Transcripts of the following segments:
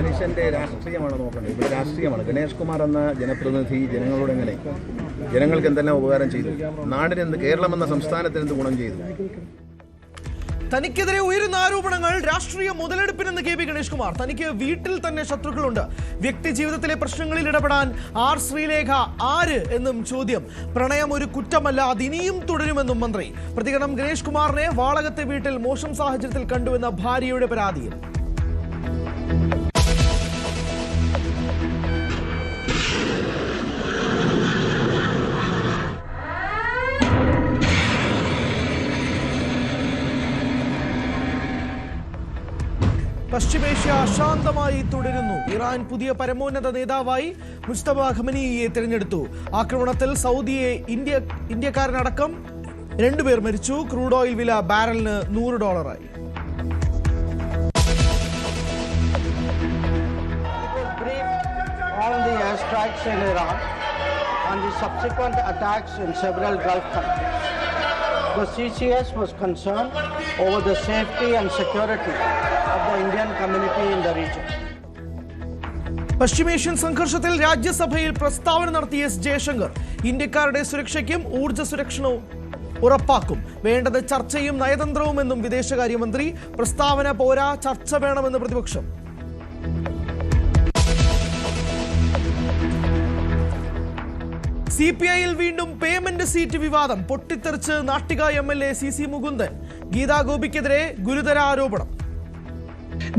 മനുഷ്യന്റെ രാഷ്ട്രീയമാണ് നോക്കേണ്ടത്. ഇവിടെ രാഷ്ട്രീയമാണ്. ഗണേഷ് കുമാർ എന്ന ജനപ്രതിനിധി ജനങ്ങളോട് എങ്ങനെ, ജനങ്ങൾക്ക് എന്തെല്ലാം ഉപകാരം ചെയ്തു, നാടിനെന്ത്, കേരളം എന്ന സംസ്ഥാനത്തിന് എന്ത് ഗുണം ചെയ്തു? തനിക്കെതിരെ ഉയരുന്ന ആരോപണങ്ങൾ രാഷ്ട്രീയ മുതലെടുപ്പിനെന്ന് കെ പി ഗണേഷ് കുമാർ. തനിക്ക് വീട്ടിൽ തന്നെ ശത്രുക്കളുണ്ട്, വ്യക്തി ജീവിതത്തിലെ പ്രശ്നങ്ങളിൽ ഇടപെടാൻ ആർ ശ്രീലേഖ ആര് എന്നും ചോദ്യം. പ്രണയം ഒരു കുറ്റമല്ല, അതിനിയും തുടരുമെന്നും മന്ത്രി. പ്രതികരണം ഗണേഷ് കുമാറിനെ വാളകത്തെ വീട്ടിൽ മോശം സാഹചര്യത്തിൽ കണ്ടുവെന്ന ഭാര്യയുടെ പരാതിയിൽ. പശ്ചിമേഷ്യ അശാന്തമായി തുടരുന്നു. ഇറാൻ പുതിയ പരമോന്നത നേതാവായി മുസ്തഫ ഖമനിയെ തിരഞ്ഞെടുത്തു. ആക്രമണത്തിൽ സൗദിയെ ഇന്ത്യക്കാരനടക്കം 2 പേർ മരിച്ചു. ക്രൂഡ് ഓയിൽ വില ബാരലിന് $100. On the airstrikes in Iran and the subsequent attacks in several Gulf countries, the CCS was concerned over the safety and security of the Indian community in the region. പശ്ചിമേഷ്യൻ സംഘർഷത്തിൽ രാജ്യസഭയിൽ പ്രസ്താവന നടത്തിയ S Jaishankar ഇന്ത്യക്കാരുടെ സുരക്ഷയ്ക്കും ഊർജ്ജ സുരക്ഷണവും ഉറപ്പാക്കും. വേണ്ടത് ചർച്ചയും നയതന്ത്രവുമെന്നും വിദേശകാര്യമന്ത്രി. പ്രസ്താവന പോരാ, ചർച്ച വേണമെന്ന് പ്രതിപക്ഷം. CPI-യിൽ വീണ്ടും പേയ്മെന്റ് സീറ്റ് വിവാദം. പൊട്ടിത്തെറിച്ച് നാട്ടിക MLA CC മുകുന്ദൻ. ഗീതാ ഗോപിക്കെതിരെ ഗുരുതര ആരോപണം.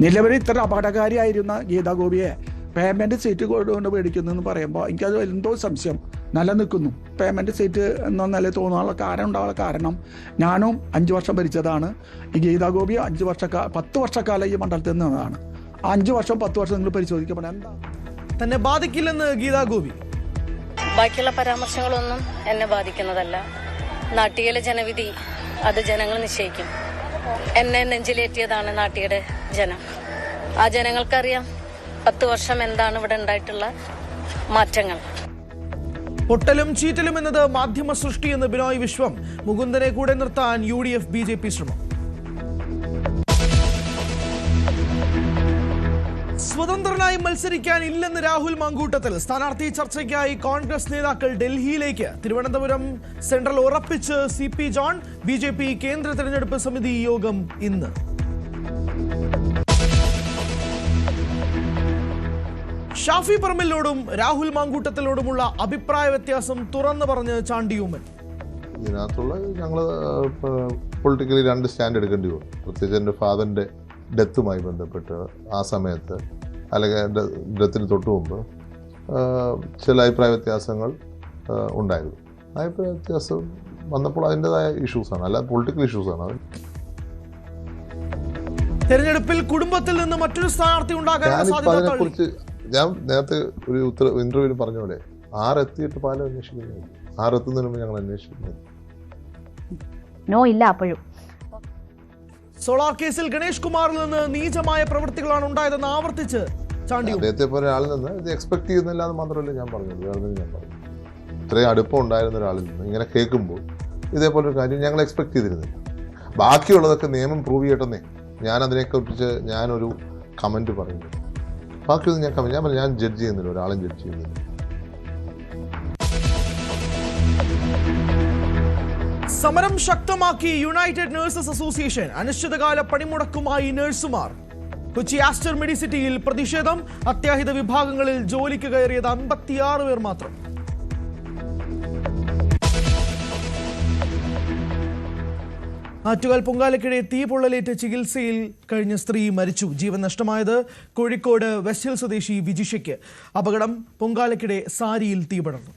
നിലവിൽ ഇത്ര അപകടകാരിയായിരുന്ന ഗീതാ ഗോപിയെ പേയ്മെന്റ് സീറ്റ് കൊണ്ട് മേടിക്കുന്നു പറയുമ്പോൾ എനിക്കത് എന്തോ സംശയം നിലനിൽക്കുന്നു. പേയ്മെന്റ് സീറ്റ് എന്ന നില തോന്നാനുള്ള കാരണം ഞാനും 5 വർഷം ഭരിച്ചതാണ്. ഈ ഗീതാ ഗോപി 10 വർഷക്കാലം ഈ മണ്ഡലത്തിൽ നിന്നതാണ്. 5 വർഷം 10 വർഷം നിങ്ങൾ പരിശോധിക്കപ്പെടാൻ എന്താ തന്നെ ബാധിക്കില്ലെന്ന് ഗീതാ ഗോപി. ബാക്കിയുള്ള പരാമർശങ്ങളൊന്നും എന്നെ ബാധിക്കുന്നതല്ല. നാട്ടികയിലെ ജനവിധി അത് ജനങ്ങൾ നിശ്ചയിക്കും. എന്നെ നെഞ്ചിലേറ്റിയതാണ് നാട്ടിയുടെ ജനം. ആ ജനങ്ങൾക്കറിയാം 10 വർഷം എന്താണ് ഇവിടെ ഉണ്ടായിട്ടുള്ള മാറ്റങ്ങൾ. പൊട്ടലും ചീറ്റലും എന്നത് മാധ്യമ സൃഷ്ടിയെന്ന് ബിനോയ് വിശ്വം. മുകുന്ദനെ കൂടെ നിർത്താൻ UDF BJP ശ്രമം. സ്വതന്ത്രനായി മത്സരിക്കാൻ ഇല്ലെന്ന് രാഹുൽ മാങ്കൂട്ടത്തിൽ. സ്ഥാനാർത്ഥി ചർച്ചയ്ക്കായി കോൺഗ്രസ് നേതാക്കൾ ഡൽഹിയിലേക്ക്. തിരുവനന്തപുരം സെൻട്രൽ ഉറപ്പിച്ച് CP ജോൺ. BJP കേന്ദ്ര തെരഞ്ഞെടുപ്പ് സമിതി യോഗം ഇന്ന്. ഷാഫി പറമ്പിലിനോടും രാഹുൽ മാങ്കൂട്ടത്തിനോടുമുള്ള അഭിപ്രായ വ്യത്യാസം തുറന്നു പറഞ്ഞ് ചാണ്ടിയൂമൻ. ഇതിനകത്തുള്ള ഞങ്ങൾ പൊളിറ്റിക്കലി 2 സ്റ്റാൻഡ് എടുക്കേണ്ടി വരും. പ്രത്യേകിച്ച് എൻ്റെ ഫാദറിൻ്റെ ഡെത്തുമായി ബന്ധപ്പെട്ട് ആ സമയത്ത്, അല്ലെങ്കിൽ ഡെത്തിന് തൊട്ട് മുമ്പ് ചില അഭിപ്രായ വ്യത്യാസങ്ങൾ ഉണ്ടായിരുന്നു. അഭിപ്രായ വ്യത്യാസം വന്നപ്പോൾ അതിൻ്റെതായ ഇഷ്യൂസാണ്, അല്ലാതെ പൊളിറ്റിക്കൽ ഇഷ്യൂസാണ് അത്. തെരഞ്ഞെടുപ്പിൽ കുടുംബത്തിൽ നിന്ന് മറ്റൊരു സ്ഥാനാർത്ഥി അതിനെക്കുറിച്ച് ഞാൻ നേരത്തെ ഒരു ഇന്റർവ്യൂവിൽ പറഞ്ഞ പോലെ 6 എത്തിയിട്ട് പാലം അന്വേഷിക്കുന്നു. 6 എത്തുന്നതിന് മുമ്പ് ഞങ്ങൾ അന്വേഷിക്കുന്നു. നോ ഇല്ല അപ്പോഴും. സോളാർ കേസിൽ ഗണേഷ് കുമാറിൽ നിന്ന് നീചമായ പ്രവൃത്തികളാണ് ഉണ്ടായതെന്ന് ആവർത്തിച്ച് ചാണ്ടിയൂമൻ. അദ്ദേഹത്തെ പോലെ ഒരാളിൽ നിന്ന് ഇത് എക്സ്പെക്ട് ചെയ്യുന്നില്ല എന്ന് മാത്രമല്ല ഞാൻ പറഞ്ഞത്. ഞാൻ പറഞ്ഞു ഇത്രയും അടുപ്പം ഉണ്ടായിരുന്ന ഒരാളിൽ നിന്ന് ഇങ്ങനെ കേൾക്കുമ്പോൾ ഇതേപോലൊരു കാര്യം ഞങ്ങൾ എക്സ്പെക്ട് ചെയ്തിരുന്നില്ല. ബാക്കിയുള്ളതൊക്കെ നിയമം പ്രൂവ് ചെയ്യട്ടെന്നേ ഞാൻ അതിനെക്കുറിച്ച് ഞാനൊരു കമൻറ്റ് പറയുന്നു. ബാക്കിയൊന്നും ഞാൻ ജഡ്ജ് ചെയ്യുന്നില്ല, ഒരാളും ജഡ്ജ് ചെയ്യുന്നില്ല. സമരം ശക്തമാക്കി യുണൈറ്റഡ് നഴ്സസ് അസോസിയേഷൻ. അനിശ്ചിതകാല പണിമുടക്കുമായി നഴ്സുമാർ. കൊച്ചി ആസ്റ്റർ മെഡിസിറ്റിയിൽ പ്രതിഷേധം. അത്യാഹിത വിഭാഗങ്ങളിൽ ജോലിക്ക് കയറിയത് 56 പേർ മാത്രം. ആറ്റുകാൽ പൊങ്കാലക്കിടെ തീ പൊള്ളലേറ്റ് ചികിത്സയിൽ കഴിഞ്ഞ സ്ത്രീ മരിച്ചു. ജീവൻ നഷ്ടമായത് കോഴിക്കോട് വെസ്റ്റ് ഹിൽ സ്വദേശി വിജിഷയ്ക്ക്. അപകടം പൊങ്കാലക്കിടെ സാരിയിൽ തീ പടർന്നു.